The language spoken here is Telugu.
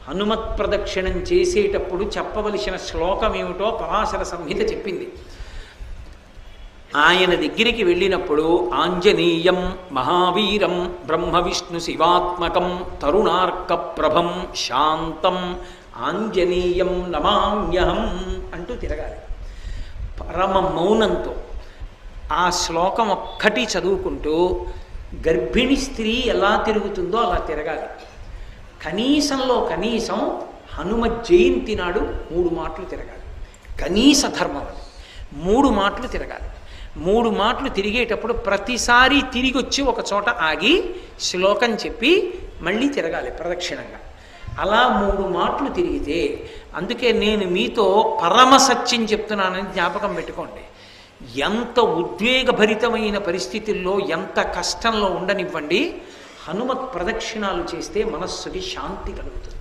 హనుమత్ ప్రదక్షిణం చేసేటప్పుడు చెప్పవలసిన శ్లోకం ఏమిటో పరాశర సంహిత చెప్పింది. ఆయన దగ్గరికి వెళ్ళినప్పుడు ఆంజనేయం మహావీరం బ్రహ్మ విష్ణు శివాత్మకం తరుణార్క ప్రభం శాంతం ఆంజనేయం నమామ్యహం అంటూ తిరగాలి పరమ మౌనంతో. ఆ శ్లోకం ఒక్కటి చదువుకుంటూ గర్భిణీ స్త్రీ ఎలా తిరుగుతుందో అలా తిరగాలి. కనీసంలో కనీసం హనుమ జయంతి నాడు 3 మాటలు తిరగాలి. కనీస ధర్మం అది. 3 మాటలు తిరగాలి. 3 మాటలు తిరిగేటప్పుడు ప్రతిసారి తిరిగి వచ్చి ఒక చోట ఆగి శ్లోకం చెప్పి మళ్ళీ తిరగాలి ప్రదక్షిణంగా. అలా 3 మాటలు తిరిగితే, అందుకే నేను మీతో పరమ సత్యం చెప్తున్నానని జ్ఞాపకం పెట్టుకోండి. ఎంత ఉద్వేగభరితమైన పరిస్థితుల్లో, ఎంత కష్టంలో ఉండనివ్వండి, హనుమత్ ప్రదక్షిణాలు చేస్తే మనస్సుకి శాంతి కలుగుతుంది.